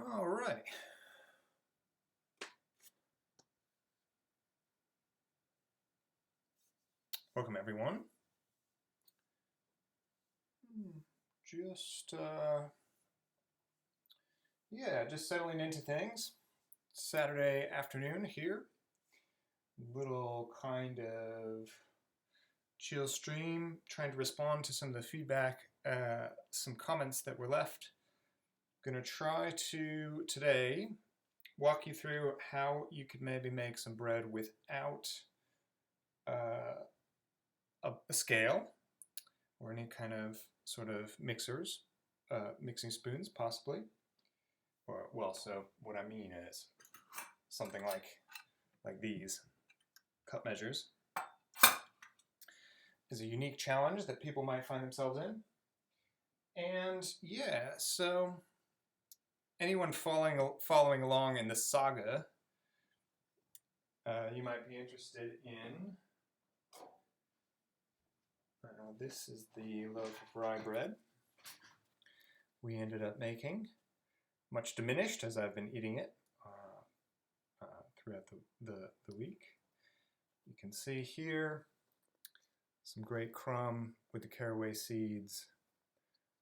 All right. Welcome, everyone. Just settling into things. Saturday afternoon here. Little kind of chill stream, trying to respond to some of the feedback, some comments that were left. Gonna try to today walk you through how you could maybe make some bread without a scale or any kind of sort of mixers, mixing spoons possibly. Or, well, so what I mean is something like these cup measures is a unique challenge that people might find themselves in. And yeah, so anyone following along in this saga, you might be interested in, this is the loaf of rye bread we ended up making, much diminished as I've been eating it throughout the week. You can see here some great crumb with the caraway seeds,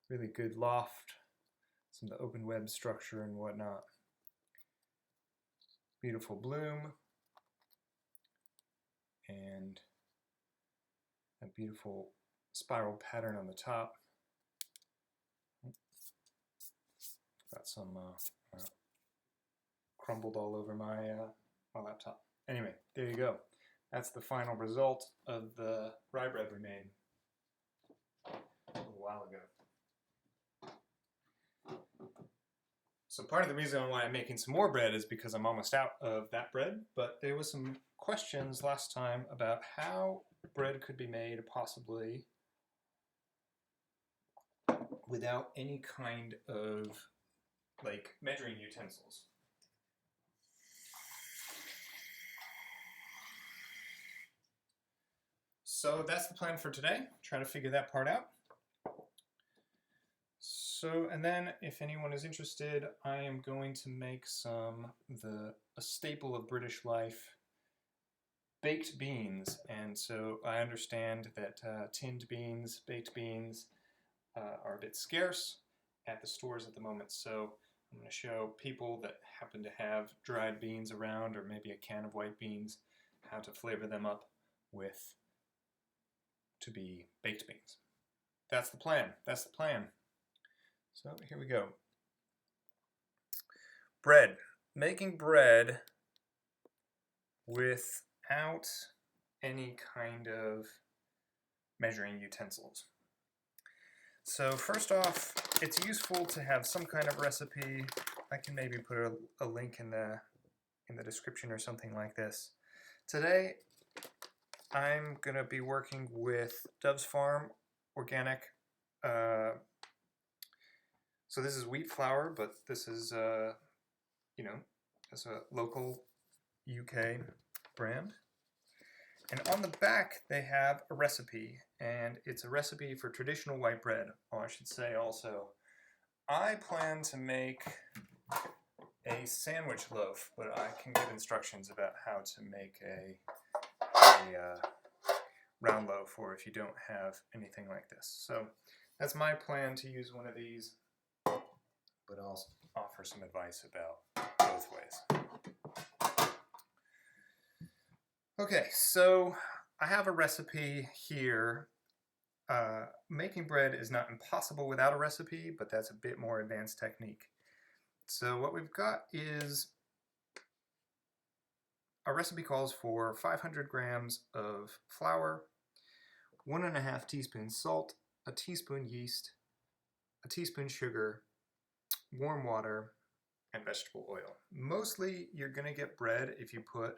really good loft, some of the open web structure and whatnot. Beautiful bloom and a beautiful spiral pattern on the top. Got some crumbled all over my laptop. Anyway, there you go. That's the final result of the rye bread we made a little while ago. So part of the reason why I'm making some more bread is because I'm almost out of that bread, but there was some questions last time about how bread could be made possibly without any kind of like measuring utensils. So that's the plan for today. Try to figure that part out. So, and then if anyone is interested, I am going to make a staple of British life, baked beans. And so I understand that tinned beans, baked beans are a bit scarce at the stores at the moment. So I'm going to show people that happen to have dried beans around, or maybe a can of white beans, how to flavor them up to be baked beans. That's the plan. That's the plan. So here we go. Bread. Making bread without any kind of measuring utensils. So first off, it's useful to have some kind of recipe. I can maybe put a link in the description or something like this. Today, I'm gonna be working with Dove's Farm organic. So this is wheat flour, but this is it's a local UK brand. And on the back, they have a recipe, and it's a recipe for traditional white bread. Oh, I should say also, I plan to make a sandwich loaf, but I can give instructions about how to make a round loaf, or if you don't have anything like this. So that's my plan, to use one of these, but I'll offer some advice about both ways. Okay, so I have a recipe here. Making bread is not impossible without a recipe, but that's a bit more advanced technique. So what we've got is our recipe calls for 500 grams of flour, 1.5 teaspoons salt, a teaspoon yeast, a teaspoon sugar, warm water, and vegetable oil. Mostly you're going to get bread if you put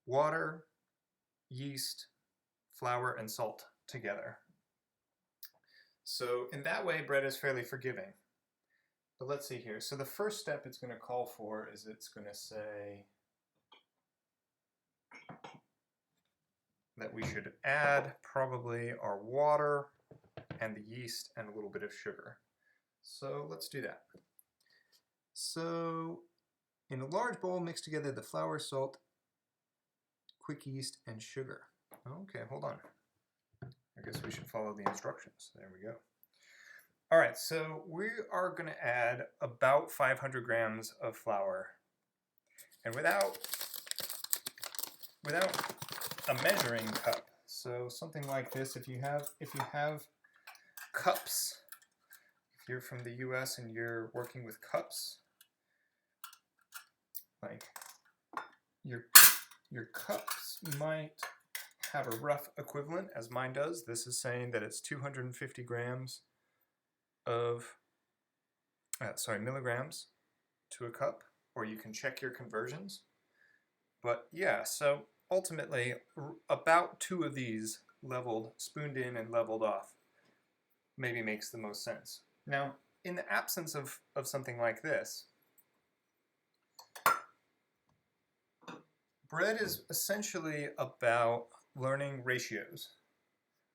water, yeast, flour, and salt together. So in that way, bread is fairly forgiving. But let's see here. So the first step it's going to call for is it's going to say that we should add probably our water and the yeast and a little bit of sugar. So let's do that. So in a large bowl, mix together the flour, salt, quick yeast, and sugar. Okay, hold on. I guess we should follow the instructions. There we go. All right, so we are going to add about 500 grams of flour. And without a measuring cup, so something like this, if you have cups, if you're from the US and you're working with cups, like your cups might have a rough equivalent, as mine does. This is saying that it's 250 grams of, milligrams to a cup, or you can check your conversions. But yeah, so ultimately, about 2 of these leveled, spooned in and leveled off, maybe makes the most sense. Now, in the absence of something like this, bread is essentially about learning ratios,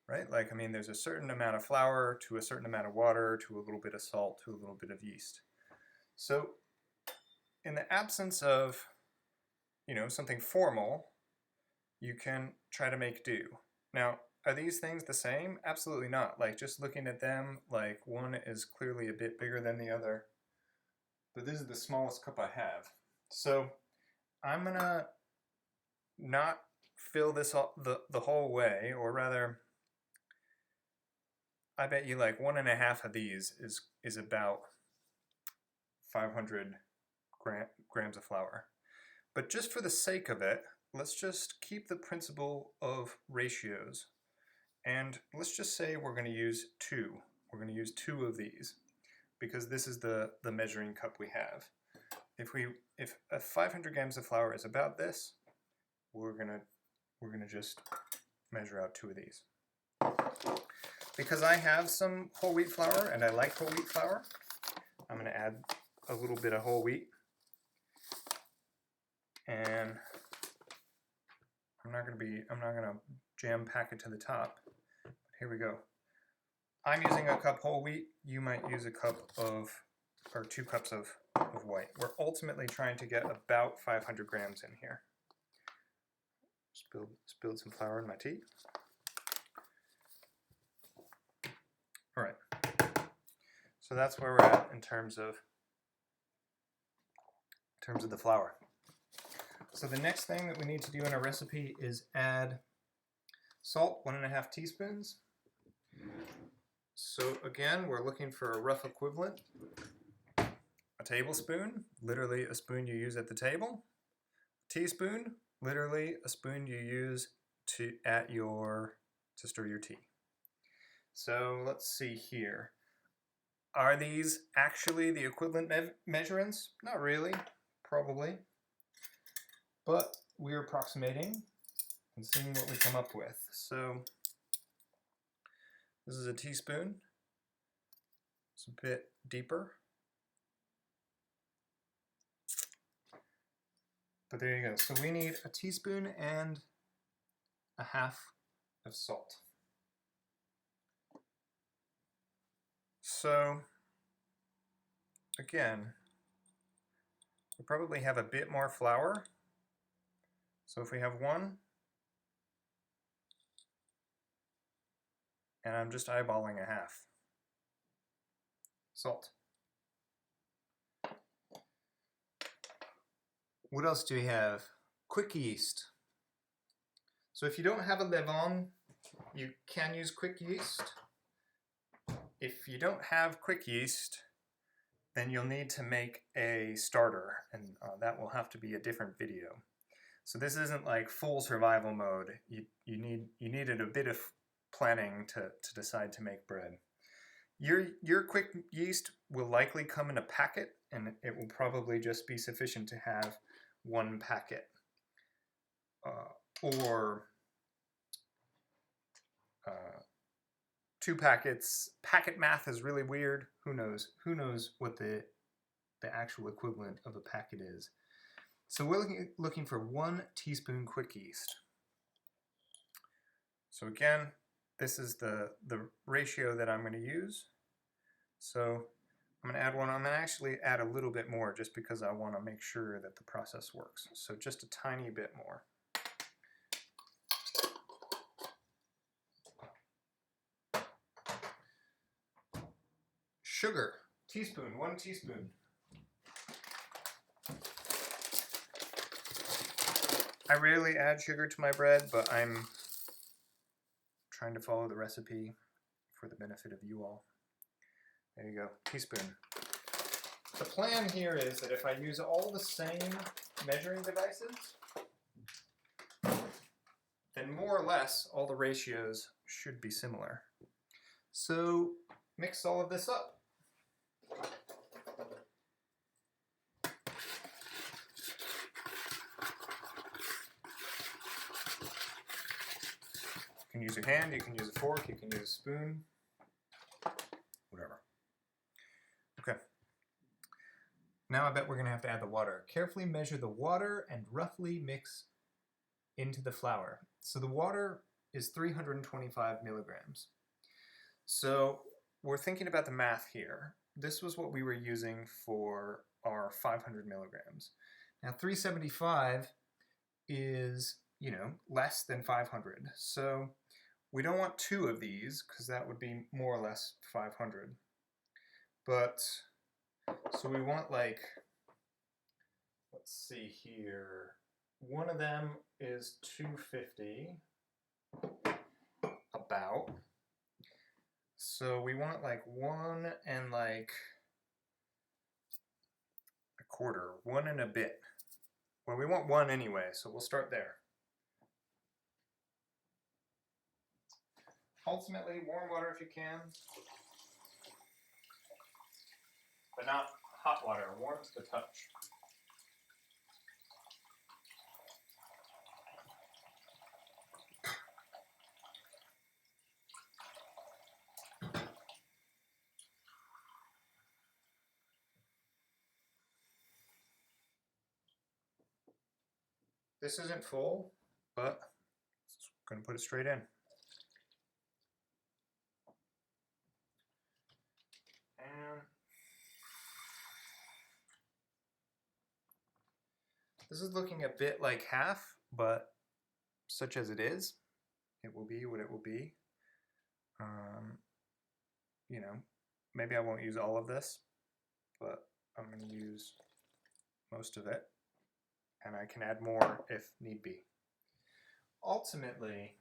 right? Like, I mean, there's a certain amount of flour to a certain amount of water to a little bit of salt to a little bit of yeast. So in the absence of, something formal, you can try to make do. Now, are these things the same? Absolutely not. Like, just looking at them, like, one is clearly a bit bigger than the other. But this is the smallest cup I have. So I'm gonna not fill this all, the whole way, or rather, I bet you like 1.5 of these is about 500 grams of flour. But just for the sake of it, let's just keep the principle of ratios. And let's just say we're going to use 2. We're going to use 2 of these because this is the measuring cup we have. If 500 grams of flour is about this, we're gonna just measure out 2 of these. Because I have some whole wheat flour and I like whole wheat flour, I'm gonna add a little bit of whole wheat. And I'm not gonna jam pack it to the top. Here we go. I'm using a cup whole wheat. You might use a cup of, or 2 cups of white. We're ultimately trying to get about 500 grams in here. Spilled some flour in my tea. All right. So that's where we're at in terms of the flour. So the next thing that we need to do in our recipe is add salt, 1.5 teaspoons. So again, we're looking for a rough equivalent. A tablespoon, literally a spoon you use at the table. Teaspoon, literally a spoon you use to stir your tea. So let's see here. Are these actually the equivalent measurements? Not really, probably. But we're approximating and seeing what we come up with. So this is a teaspoon. It's a bit deeper. But there you go. So we need a teaspoon and a half of salt. So again, we probably have a bit more flour. So if we have 1, and I'm just eyeballing a half. Salt. What else do we have? Quick yeast. So if you don't have a levain, you can use quick yeast. If you don't have quick yeast, then you'll need to make a starter, and that will have to be a different video. So this isn't like full survival mode. You needed a bit of planning to decide to make bread. Your quick yeast will likely come in a packet, and it will probably just be sufficient to have 1 packet. Or 2 packets. Packet math is really weird. Who knows? Who knows what the actual equivalent of a packet is? So we're looking for 1 teaspoon quick yeast. So again, this is the ratio that I'm going to use. So I'm going to add one. I'm going to actually add a little bit more just because I want to make sure that the process works. So just a tiny bit more. Sugar, teaspoon, 1 teaspoon. I rarely add sugar to my bread, but I'm trying to follow the recipe for the benefit of you all. There you go, teaspoon. The plan here is that if I use all the same measuring devices, then more or less all the ratios should be similar. So mix all of this up. You can use your hand, you can use a fork, you can use a spoon, whatever. Okay. Now I bet we're going to have to add the water. Carefully measure the water and roughly mix into the flour. So the water is 325 milligrams. So we're thinking about the math here. This was what we were using for our 500 milligrams. Now 375 is, you know, less than 500. So we don't want 2 of these because that would be more or less 500. But, so we want like, let's see here, one of them is 250, about. So we want like 1 and like a quarter, 1 and a bit. Well, we want 1 anyway, so we'll start there. Ultimately, warm water if you can, but not hot water, warm to the touch. This isn't full, but I'm going to put it straight in. And this is looking a bit like half, but such as it is, it will be what it will be. You know, maybe I won't use all of this, but I'm going to use most of it, and I can add more if need be. Ultimately,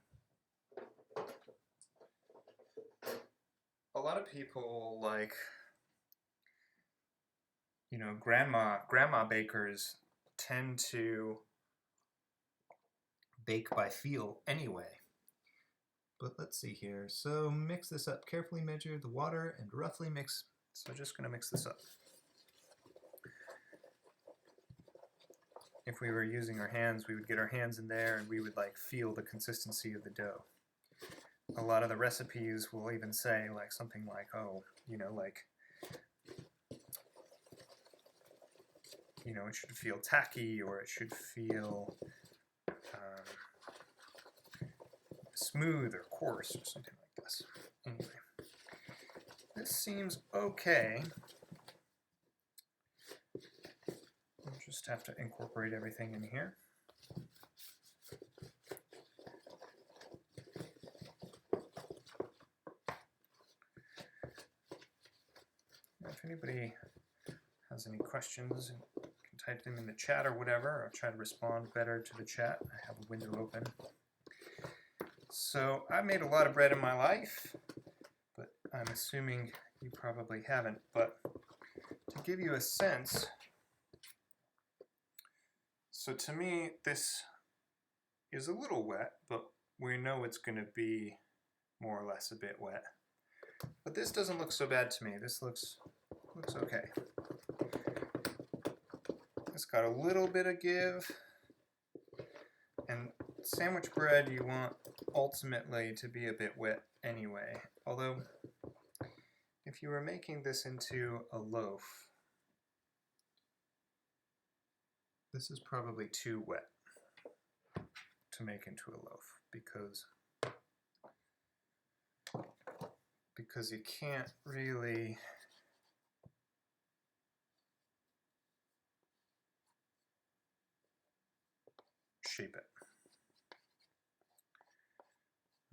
a lot of people, like, you know, grandma bakers tend to bake by feel anyway. But let's see here. So mix this up. Carefully measure the water and roughly mix. So just going to mix this up. If we were using our hands, we would get our hands in there and we would like feel the consistency of the dough. A lot of the recipes will even say like something like, oh, you know, like, you know, it should feel tacky or it should feel smooth or coarse or something like this. Anyway, this seems okay. We'll just have to incorporate everything in here. If anybody has any questions, you can type them in the chat or whatever. I'll try to respond better to the chat. I have a window open. So I've made a lot of bread in my life, but I'm assuming you probably haven't. But to give you a sense, so to me this is a little wet, but we know it's going to be more or less a bit wet. But this doesn't look so bad to me. This looks okay. It's got a little bit of give, and sandwich bread you want ultimately to be a bit wet anyway. Although, if you were making this into a loaf, this is probably too wet to make into a loaf because you can't really shape it.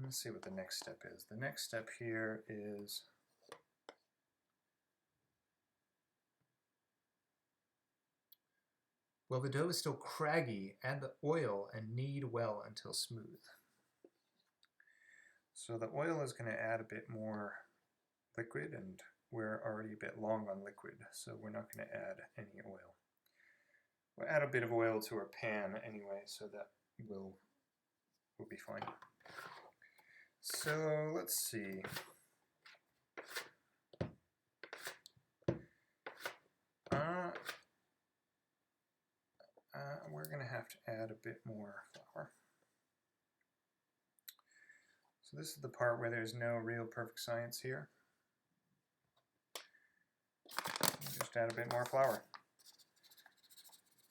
Let's see what the next step is. The next step here is while the dough is still craggy, add the oil and knead well until smooth. So the oil is going to add a bit more liquid, and we're already a bit long on liquid, so we're not going to add any oil. We'll add a bit of oil to our pan anyway, so that will be fine. So let's see. We're going to have to add a bit more flour. So this is the part where there's no real perfect science here. Just add a bit more flour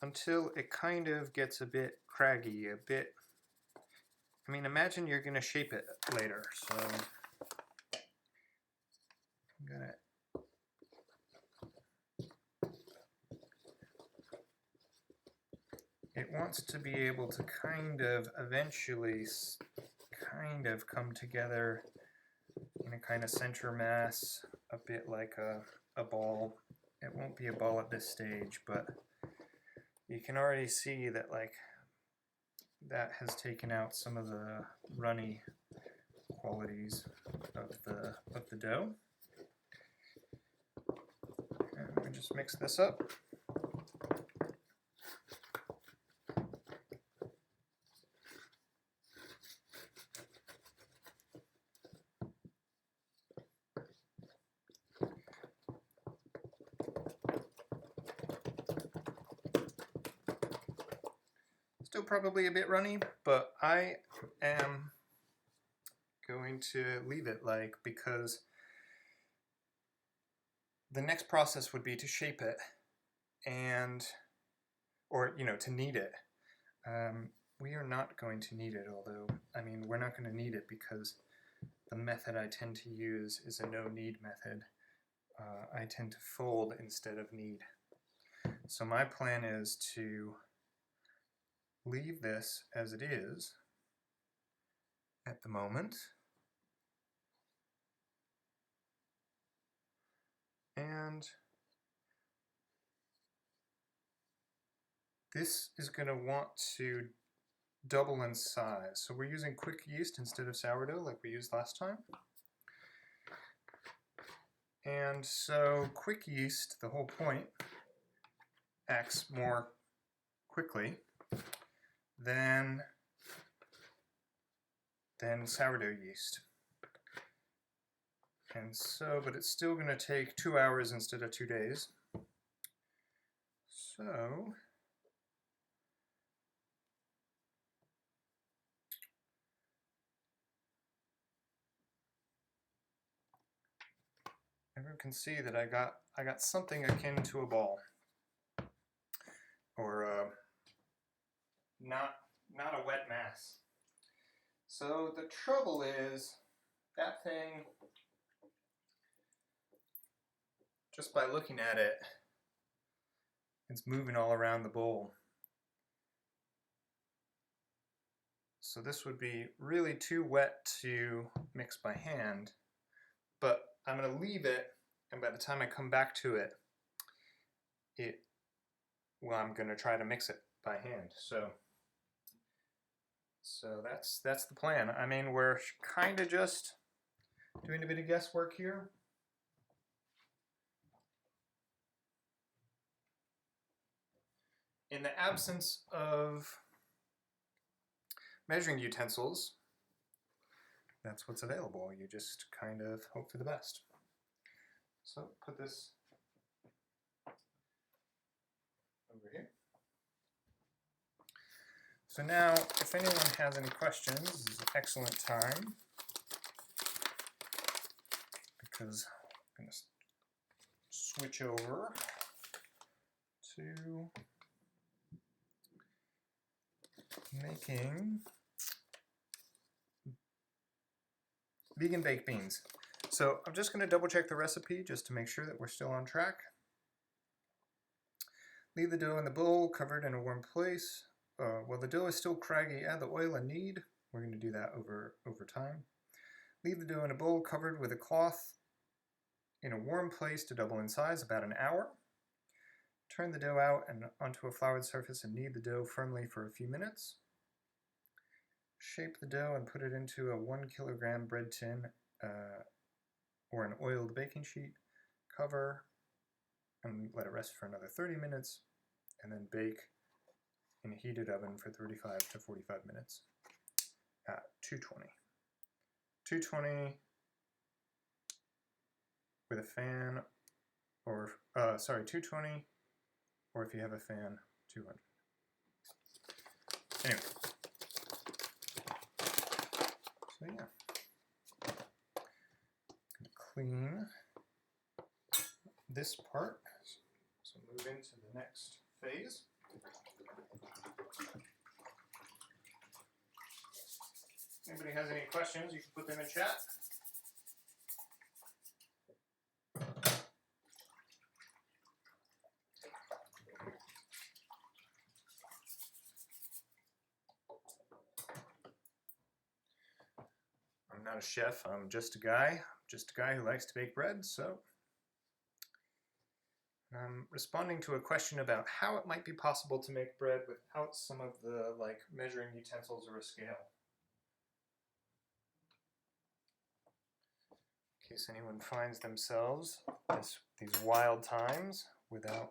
until it kind of gets a bit craggy, a bit. I mean, imagine you're going to shape it later, so I'm going to it wants to be able to kind of eventually kind of come together in a kind of center mass, a bit like a ball. It won't be a ball at this stage, but you can already see that like that has taken out some of the runny qualities of the dough. And we just mix this up. Still probably a bit runny, but I am going to leave it because the next process would be to shape it or to knead it. We are not going to knead it, although, I mean, we're not going to knead it because the method I tend to use is a no-knead method. I tend to fold instead of knead. So my plan is to leave this as it is at the moment, and this is going to want to double in size. So we're using quick yeast instead of sourdough like we used last time. And so quick yeast, the whole point, acts more quickly than sourdough yeast. And so, but it's still going to take 2 hours instead of 2 days. So everyone can see that I got something akin to a ball, or not a wet mass. So the trouble is that thing, just by looking at it, it's moving all around the bowl. So this would be really too wet to mix by hand, but I'm going to leave it, and by the time I come back to it, I'm going to try to mix it by hand. So that's the plan. I mean, we're kind of just doing a bit of guesswork here. In the absence of measuring utensils, that's what's available. You just kind of hope for the best. So put this over here. So now, if anyone has any questions, this is an excellent time, because I'm going to switch over to making vegan baked beans. So I'm just going to double check the recipe just to make sure that we're still on track. Leave the dough in the bowl, covered in a warm place. while the dough is still craggy, add the oil and knead. We're going to do that over time. Leave the dough in a bowl covered with a cloth in a warm place to double in size about an hour. Turn the dough out and onto a floured surface and knead the dough firmly for a few minutes. Shape the dough and put it into a 1 kilogram bread tin or an oiled baking sheet. Cover and let it rest for another 30 minutes, and then bake in a heated oven for 35 to 45 minutes at 220. 220 with a fan, or 220, or if you have a fan, 200. Anyway, so yeah, clean this part. So move into the next phase. Anybody has any questions, you can put them in chat. I'm not a chef, I'm just a guy who likes to bake bread, so I'm responding to a question about how it might be possible to make bread without some of the measuring utensils or a scale. In case anyone finds themselves these wild times without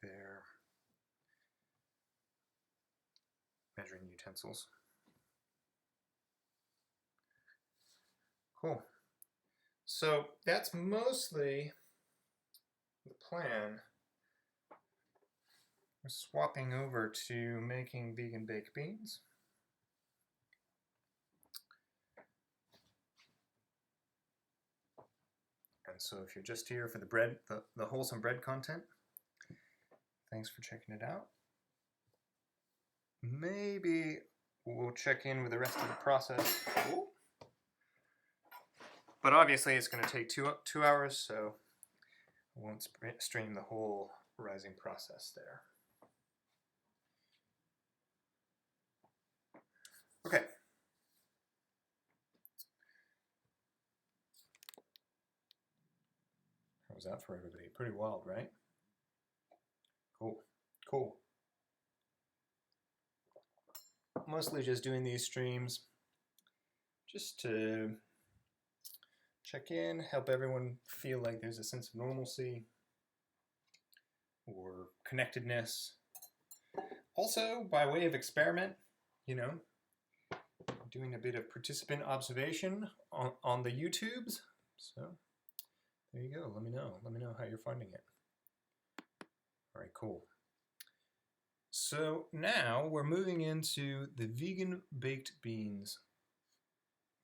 their measuring utensils. Cool. So that's mostly the plan. We're swapping over to making vegan baked beans. And so if you're just here for the bread, the wholesome bread content, thanks for checking it out. Maybe we'll check in with the rest of the process. Ooh. But obviously it's going to take two hours, so I won't stream the whole rising process there. Okay. How was that for everybody? Pretty wild, right? Cool. Cool. Mostly just doing these streams just to check in, help everyone feel like there's a sense of normalcy or connectedness. Also, by way of experiment, doing a bit of participant observation on the YouTubes. So there you go. Let me know how you're finding it. All right, cool. So now we're moving into the vegan baked beans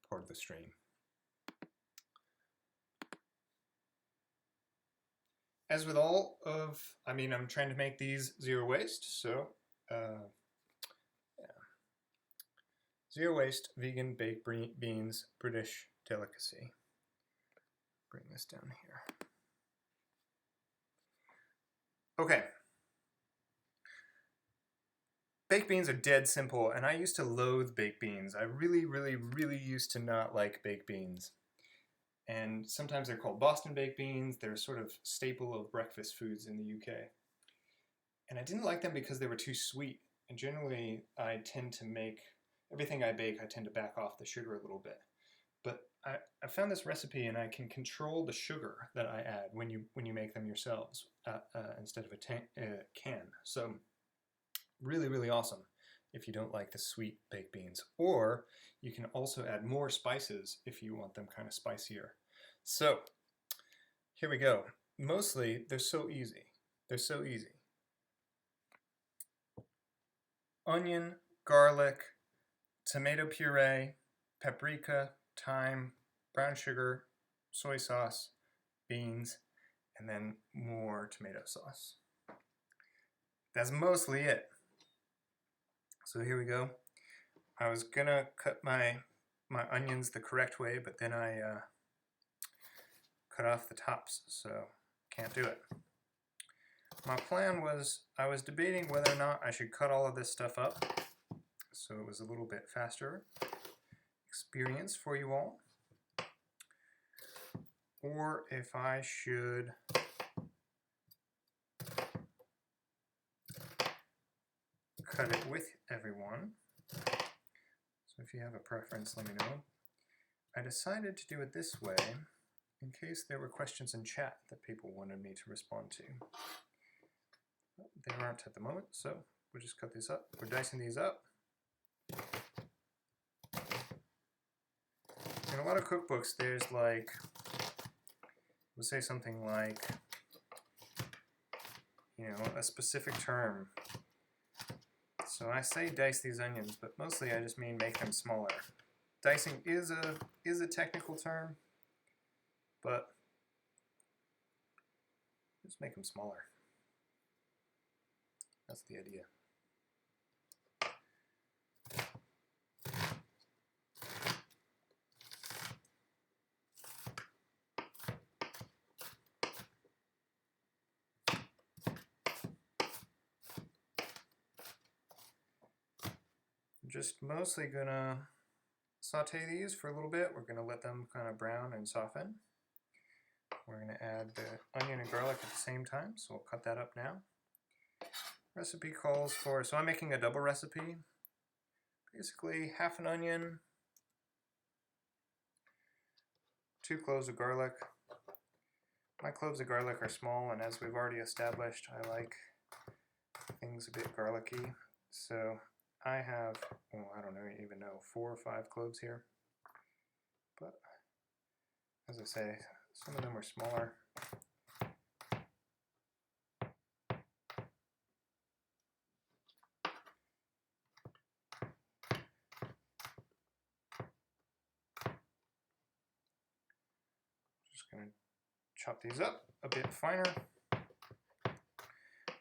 part of the stream. As with all of, I'm trying to make these zero waste, so yeah. Zero waste vegan baked beans, British delicacy. Bring this down here. Okay. Baked beans are dead simple, and I used to loathe baked beans. I really, really, really used to not like baked beans. And sometimes they're called Boston baked beans. They're sort of staple of breakfast foods in the UK. And I didn't like them because they were too sweet. And generally, I tend to make, everything I bake, I tend to back off the sugar a little bit. But I found this recipe, and I can control the sugar that I add when you make them yourselves instead of a can. So really, really awesome if you don't like the sweet baked beans. Or you can also add more spices if you want them kind of spicier. So here we go. Mostly, they're so easy. They're so easy. Onion, garlic, tomato puree, paprika, thyme, brown sugar, soy sauce, beans, and then more tomato sauce. That's mostly it. So here we go. I was gonna cut my onions the correct way, but then I cut off the tops, so can't do it. my plan was, I was debating whether or not I should cut all of this stuff up so it was a little bit faster experience for you all, or if I should cut it with everyone. So if you have a preference, let me know. I decided to do it this way in case there were questions in chat that people wanted me to respond to. But there aren't at the moment, so we'll just cut these up. We're dicing these up. In a lot of cookbooks, there's like, we'll say something like, you know, a specific term. So I say dice these onions, but mostly I just mean make them smaller. Dicing is a technical term, but just make them smaller. That's the idea. I'm just mostly gonna saute these for a little bit. We're gonna let them kind of brown and soften. We're gonna add the onion and garlic at the same time, so we'll cut that up now. Recipe calls for, so I'm making a double recipe. Basically half an onion, 2 cloves of garlic. My cloves of garlic are small, and as we've already established, I like things a bit garlicky. So I have, well, I don't even know, 4 or 5 cloves here. But as I say, some of them are smaller. Just going to chop these up a bit finer.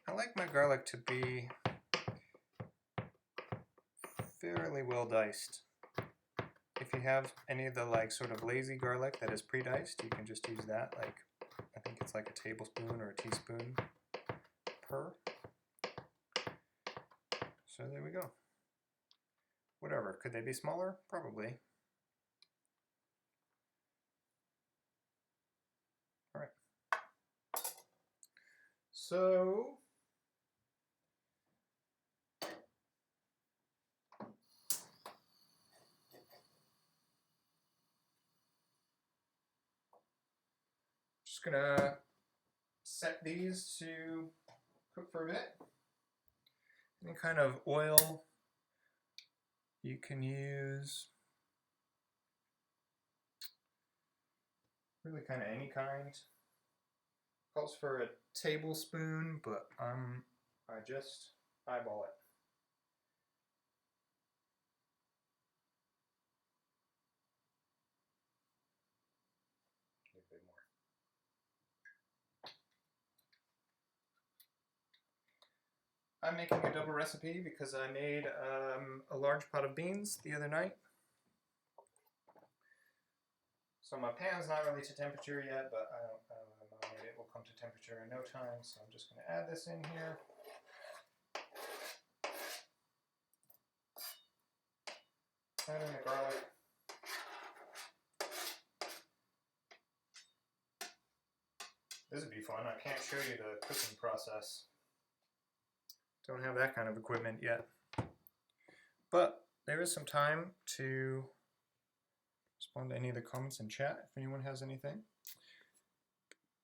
I like my garlic to be fairly well diced. If you have any of the like sort of lazy garlic that is pre-diced, you can just use that. Like, I think it's like a tablespoon or a teaspoon per. So there we go. Whatever, could they be smaller? Probably. All right. So just gonna set these to cook for a bit. Any kind of oil you can use, really kind of any kind. Calls for a tablespoon, but I just eyeball it. A bit more. I'm making a double recipe because I made a large pot of beans the other night. So my pan's not really to temperature yet, but I don't know, maybe it will come to temperature in no time. So I'm just going to add this in here. Add in the garlic. This would be fun. I can't show you the cooking process. Don't have that kind of equipment yet. But there is some time to respond to any of the comments in chat if anyone has anything.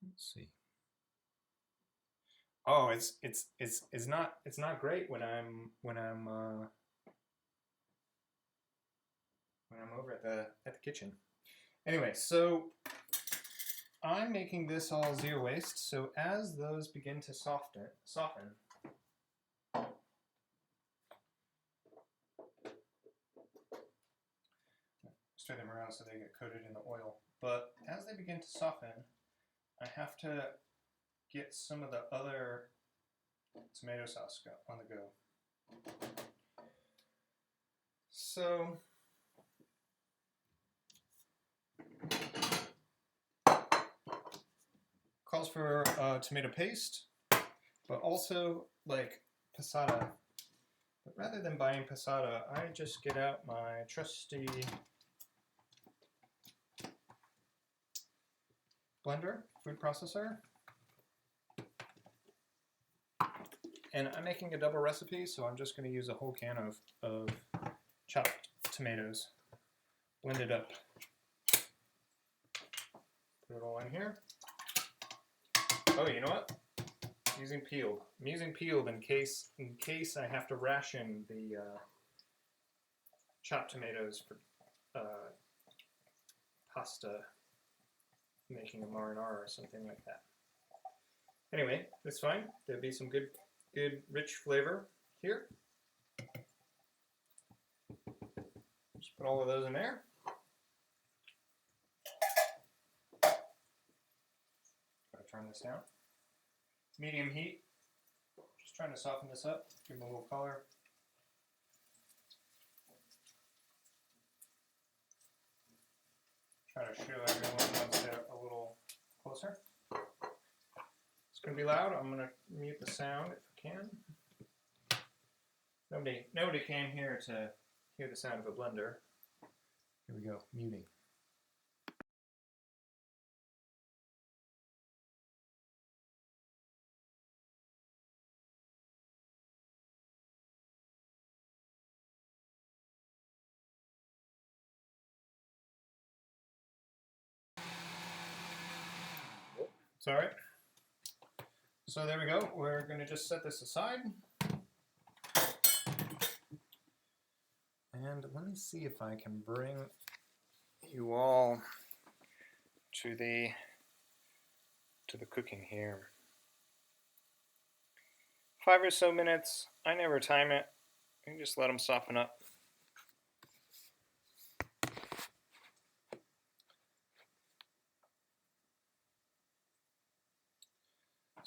Let's see. Oh, it's not great when I'm over at the kitchen. Anyway, so I'm making this all zero waste. So as those begin to soften. Stir them around so they get coated in the oil. But as they begin to soften, I have to get some of the other tomato sauce on the go. So calls for tomato paste, but also like passata. But rather than buying passata, I just get out my trusty blender, food processor. And I'm making a double recipe, so I'm just going to use a whole can of chopped tomatoes, blended up. Put it all in here. Oh, you know what? I'm using peeled. I'm using peeled in case I have to ration the chopped tomatoes for pasta, making a marinara or something like that. Anyway, it's fine. There'll be some good rich flavor here. Just put all of those in there. Gotta turn this down. Medium heat. Just trying to soften this up, give them a little color. Try to show everyone once they're a little closer. It's going to be loud. I'm going to mute the sound if I can. Nobody came here to hear the sound of a blender. Here we go, muting. It's all right. So there we go. We're going to just set this aside. And let me see if I can bring you all to the cooking here. 5 or so minutes. I never time it. You just let them soften up.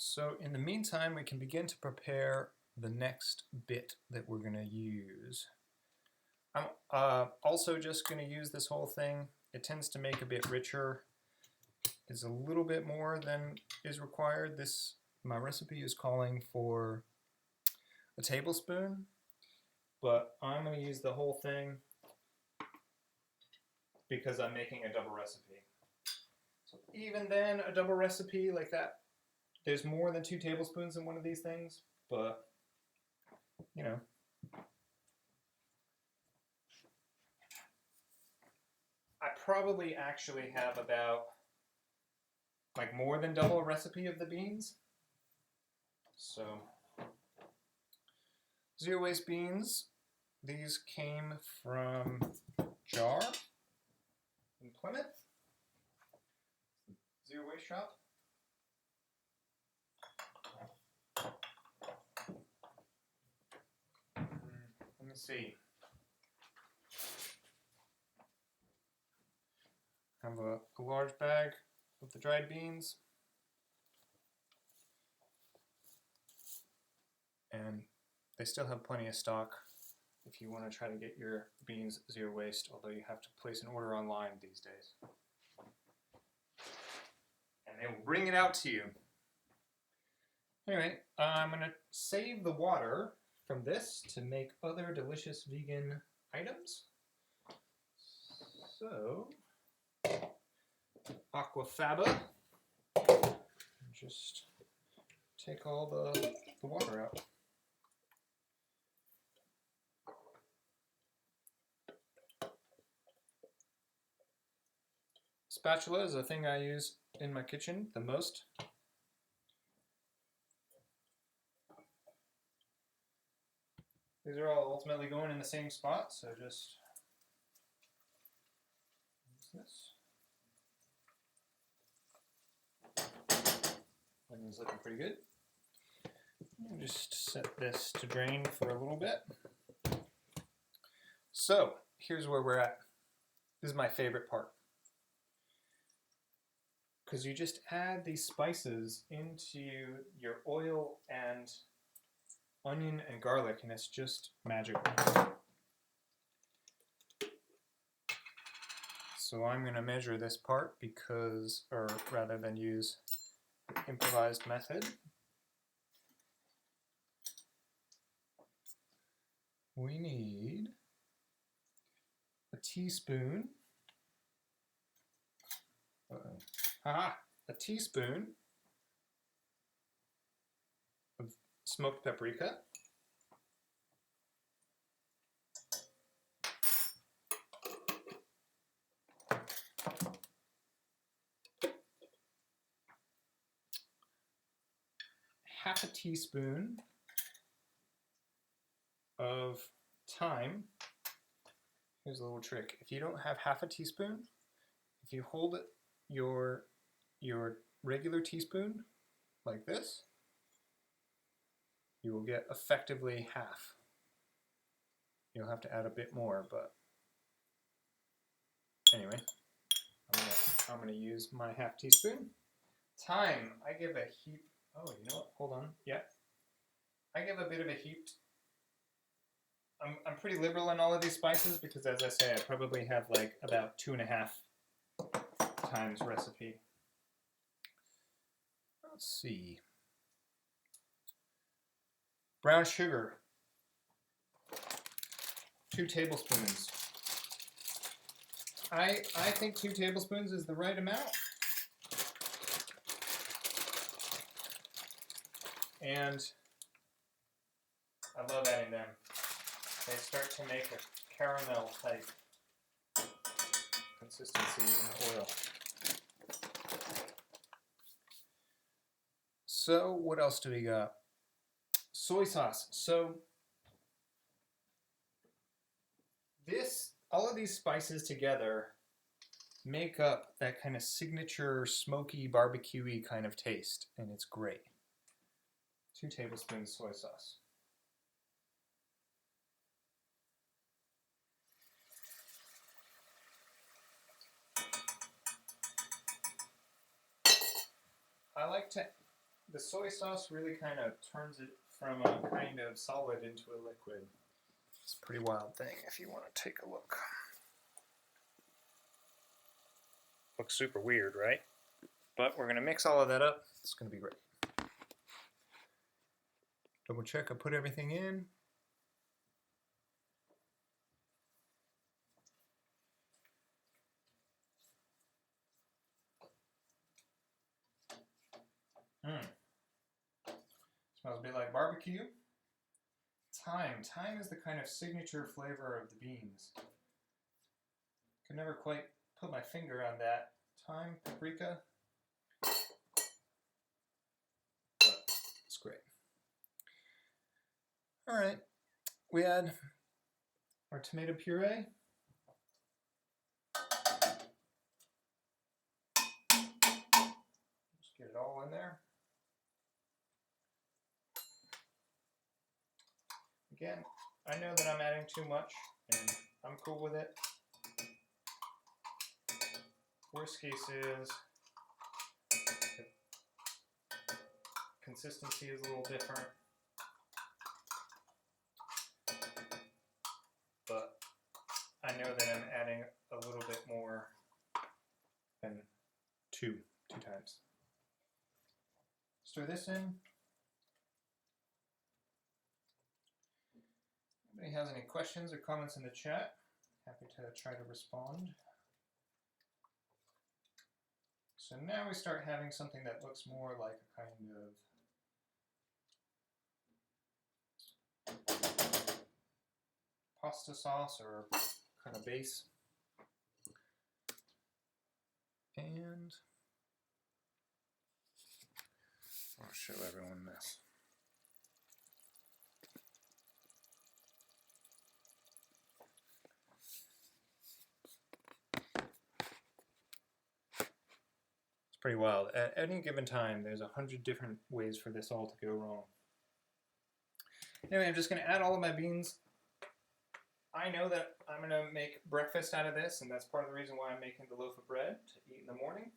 So in the meantime, we can begin to prepare the next bit that we're going to use. I'm also just going to use this whole thing. It tends to make a bit richer. It's a little bit more than is required. My recipe is calling for a tablespoon, but I'm going to use the whole thing because I'm making a double recipe. So even then, a double recipe like that, there's more than 2 tablespoons in one of these things, but you know. I probably actually have about like more than double a recipe of the beans. So zero waste beans, these came from Jar in Plymouth, zero waste shop. Let me see. I have a large bag of the dried beans. And they still have plenty of stock if you want to try to get your beans zero waste, although you have to place an order online these days. And they will bring it out to you. Anyway, I'm going to save the water from this to make other delicious vegan items. So, aquafaba. Just take all the water out. Spatula is a thing I use in my kitchen the most. These are all ultimately going in the same spot, so just use this. Onions looking pretty good. And just set this to drain for a little bit. So here's where we're at. This is my favorite part. Because you just add these spices into your oil and onion and garlic, and it's just magical. So I'm going to measure this part because, or rather than use the improvised method, we need a teaspoon. A teaspoon of smoked paprika. Half a teaspoon of thyme. Here's a little trick. If you don't have half a teaspoon, if you hold it your regular teaspoon like this, you will get effectively half. You'll have to add a bit more, but anyway, I'm gonna use my half teaspoon. Thyme, I give a heap. Oh, you know what? Hold on. Yeah, I give a bit of a heaped. I'm pretty liberal in all of these spices because, as I say, I probably have like about 2.5 times recipe. Let's see. Brown sugar, 2 tablespoons. I think 2 tablespoons is the right amount. And I love adding them. They start to make a caramel type consistency in the oil. So what else do we got? Soy sauce. So all of these spices together make up that kind of signature smoky, barbecue-y kind of taste, and it's great. 2 tablespoons soy sauce. I like the soy sauce really kind of turns it from a kind of solid into a liquid. It's a pretty wild thing if you want to take a look. Looks super weird, right? But we're going to mix all of that up. It's going to be great. Double check I put everything in. Smells a bit like barbecue. Thyme. Thyme is the kind of signature flavor of the beans. Could never quite put my finger on that. Thyme, paprika. But it's great. Alright. We add our tomato puree. Just get it all in there. Again, I know that I'm adding too much, and I'm cool with it. Worst case is the consistency is a little different, but I know that I'm adding a little bit more than two times. Stir this in. Anybody has any questions or comments in the chat? Happy to try to respond. So now we start having something that looks more like a kind of pasta sauce or kind of base. And I'll show everyone this. Pretty wild. At any given time, there's 100 different ways for this all to go wrong. Anyway, I'm just going to add all of my beans. I know that I'm going to make breakfast out of this, and that's part of the reason why I'm making the loaf of bread to eat in the morning.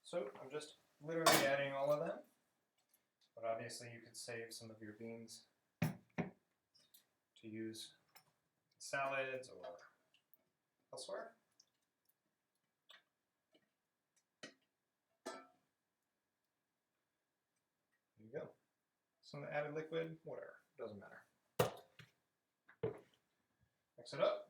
So I'm just literally adding all of them. But obviously you could save some of your beans to use in salads or elsewhere. There you go. Some added liquid, whatever, doesn't matter. Mix it up.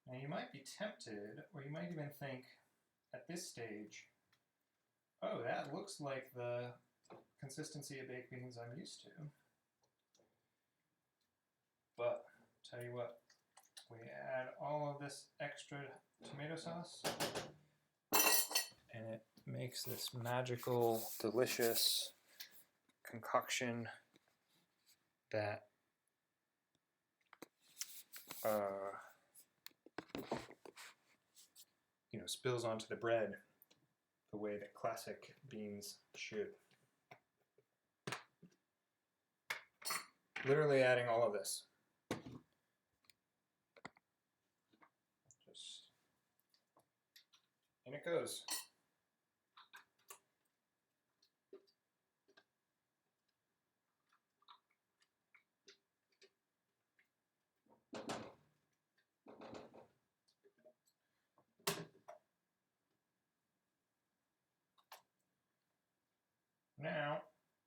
Now you might be tempted, or you might even think at this stage, oh, that looks like the consistency of baked beans I'm used to. But tell you what, we add all of this extra tomato sauce, and it makes this magical, delicious concoction that spills onto the bread the way that classic beans should. Literally adding all of this. Just in it goes. Now,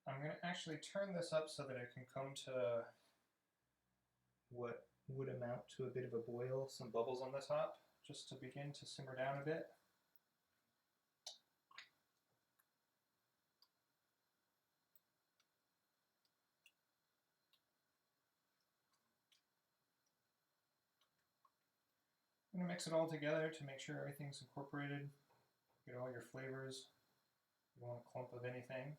I'm going to actually turn this up so that it can come to what would amount to a bit of a boil, some bubbles on the top, just to begin to simmer down a bit. I'm going to mix it all together to make sure everything's incorporated, get all your flavors. You don't want a clump of anything.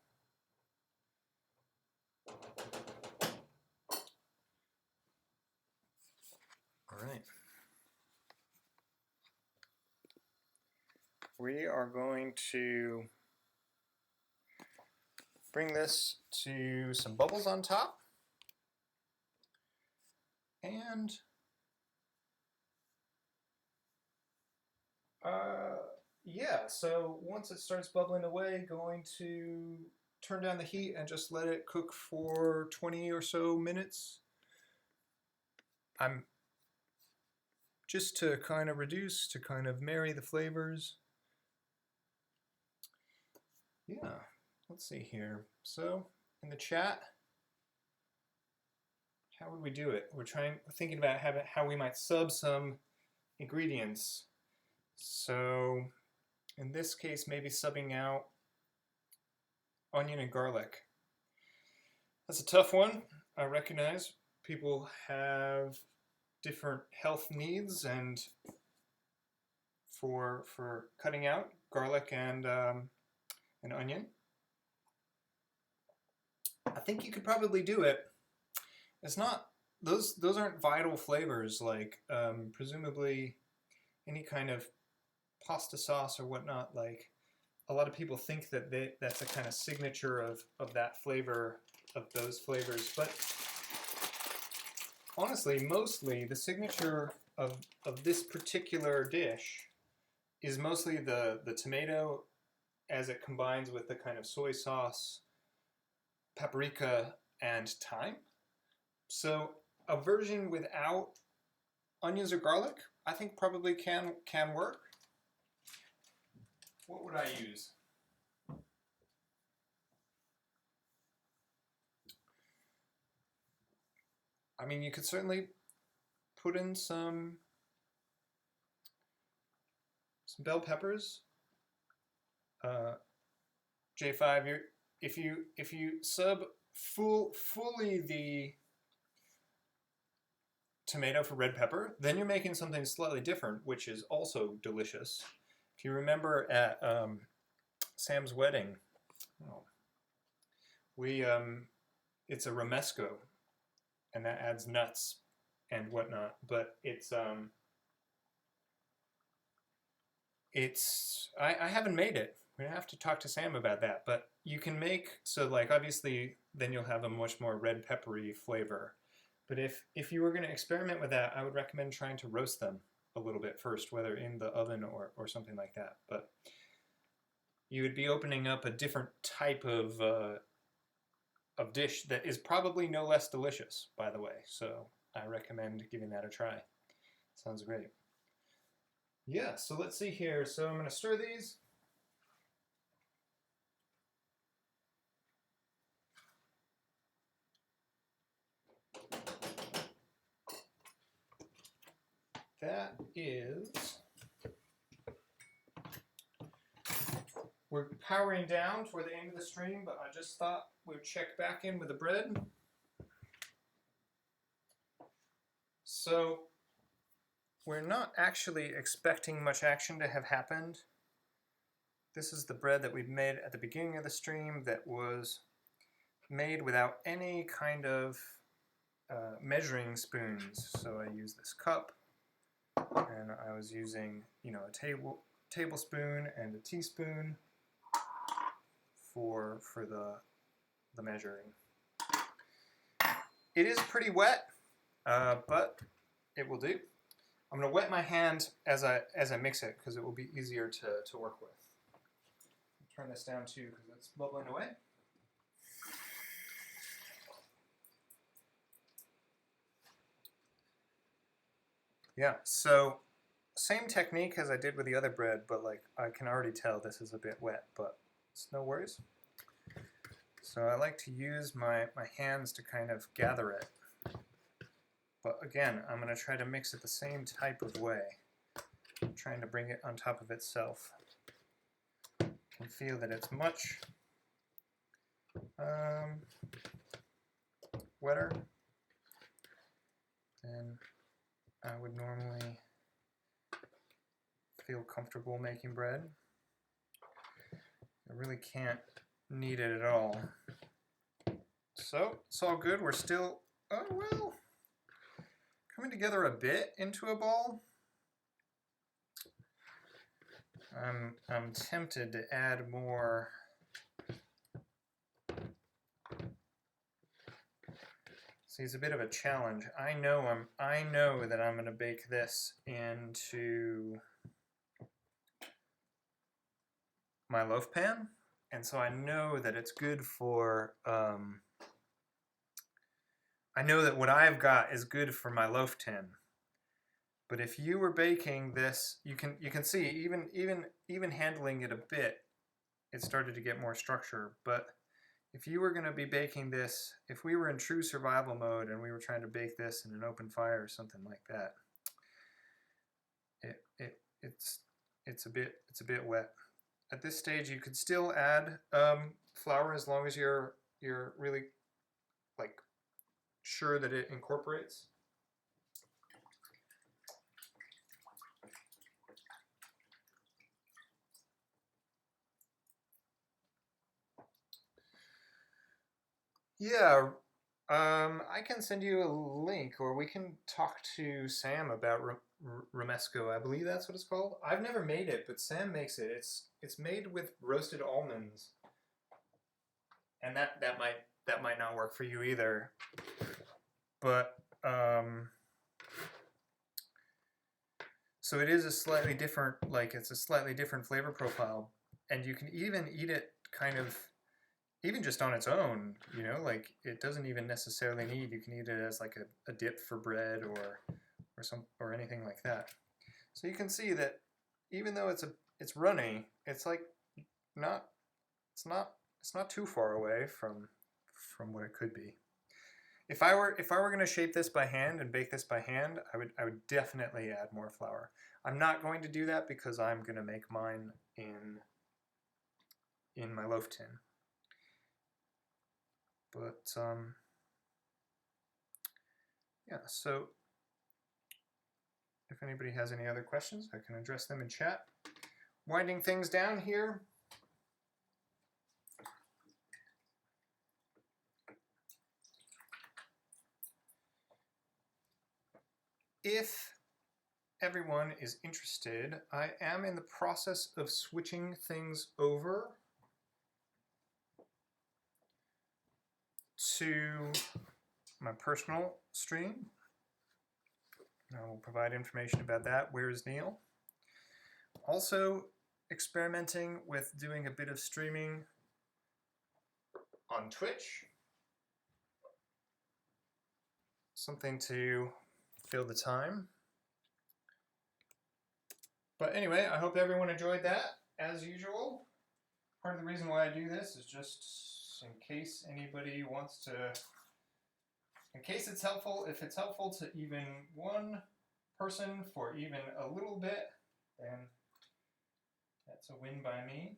All right. We are going to bring this to some bubbles on top. And yeah, so once it starts bubbling away, going to turn down the heat and just let it cook for 20 or so minutes. I'm just to kind of reduce, to kind of marry the flavors. Yeah, let's see here. So in the chat, how would we do it? We're thinking about how we might sub some ingredients. So in this case, maybe subbing out onion and garlic. That's a tough one. I recognize people have different health needs, and for cutting out garlic and onion, I think you could probably do it. It's not those aren't vital flavors like presumably any kind of pasta sauce or whatnot. Like a lot of people think that that's a kind of signature of that flavor, of those flavors, but honestly, mostly the signature of this particular dish is mostly the tomato as it combines with the kind of soy sauce, paprika, and thyme. So a version without onions or garlic, I think probably can work. What would I use? I mean, you could certainly put in some bell peppers. J5, if you sub fully the tomato for red pepper, then you're making something slightly different, which is also delicious. If you remember at Sam's wedding, it's a romesco, and that adds nuts and whatnot. But I haven't made it. We have to talk to Sam about that. But you can make, so like obviously then you'll have a much more red peppery flavor. But if you were going to experiment with that, I would recommend trying to roast them a little bit first, whether in the oven or something like that. But you would be opening up a different type of dish that is probably no less delicious, by the way. So I recommend giving that a try. Sounds great. Yeah, so let's see here. So I'm going to stir these. that is, we're powering down toward the end of the stream, but I just thought we'd check back in with the bread. So we're not actually expecting much action to have happened. This is the bread that we made at the beginning of the stream that was made without any kind of measuring spoons. So I used this cup, and I was using, a tablespoon and a teaspoon for the measuring. It is pretty wet, but it will do. I'm going to wet my hand as I mix it because it will be easier to work with. Turn this down too because it's bubbling away. Yeah, so same technique as I did with the other bread, but like I can already tell this is a bit wet, but it's no worries. So I like to use my hands to kind of gather it. But again, I'm going to try to mix it the same type of way. I'm trying to bring it on top of itself. You can feel that it's much wetter than I would normally feel comfortable making bread. I really can't knead it at all. So it's all good. We're still, oh well, coming together a bit into a ball. I'm tempted to add more. See, it's a bit of a challenge. I know that I'm going to bake this into my loaf pan, and so I know that it's good for. I know that what I've got is good for my loaf tin. But if you were baking this, you can see even handling it a bit, it started to get more structure. But if you were going to be baking this, if we were in true survival mode and we were trying to bake this in an open fire or something like that, it's a bit wet. At this stage, you could still add flour as long as you're really like sure that it incorporates. Yeah, I can send you a link, or we can talk to Sam about romesco. I believe that's what it's called. I've never made it, but Sam makes it. It's made with roasted almonds, and that might not work for you either. But so it is a slightly different, it's a slightly different flavor profile, and you can even eat it kind of. Even just on its own, it doesn't even necessarily need. You can eat it as like a dip for bread or anything like that. So you can see that even though it's runny, it's like it's not too far away from what it could be. If I were going to shape this by hand and bake this by hand, I would definitely add more flour. I'm not going to do that because I'm going to make mine in my loaf tin. But yeah, so if anybody has any other questions, I can address them in chat. Winding things down here. If everyone is interested, I am in the process of switching things over to my personal stream. I will provide information about that. Where is Neil? Also experimenting with doing a bit of streaming on Twitch. Something to fill the time. But anyway, I hope everyone enjoyed that, as usual. Part of the reason why I do this is just in case anybody wants to, in case it's helpful, if it's helpful to even one person for even a little bit, then that's a win by me.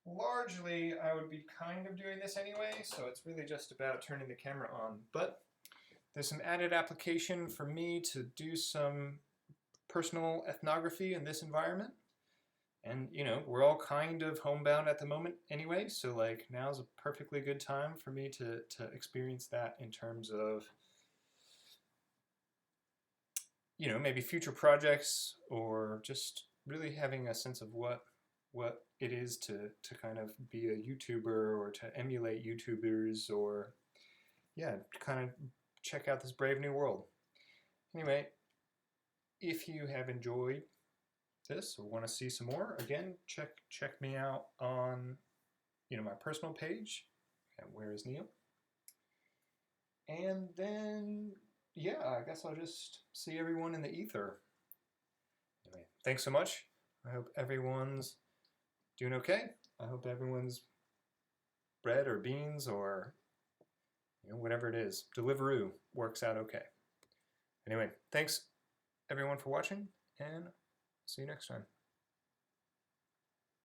Largely, I would be kind of doing this anyway, so it's really just about turning the camera on. But there's some added application for me to do some personal ethnography in this environment. And, you know, we're all kind of homebound at the moment anyway, so like now's a perfectly good time for me to experience that in terms of, you know, maybe future projects or just really having a sense of what it is to kind of be a YouTuber or to emulate YouTubers or, yeah, kind of check out this brave new world. Anyway, if you have enjoyed this or want to see some more, again, check me out on, you know, my personal page at Where Is Neil? And then, yeah, I guess I'll just see everyone in the ether. Anyway, thanks so much. I hope everyone's doing okay. I hope everyone's bread or beans or, you know, whatever it is, Deliveroo works out okay. Anyway, thanks everyone for watching, and see you next time.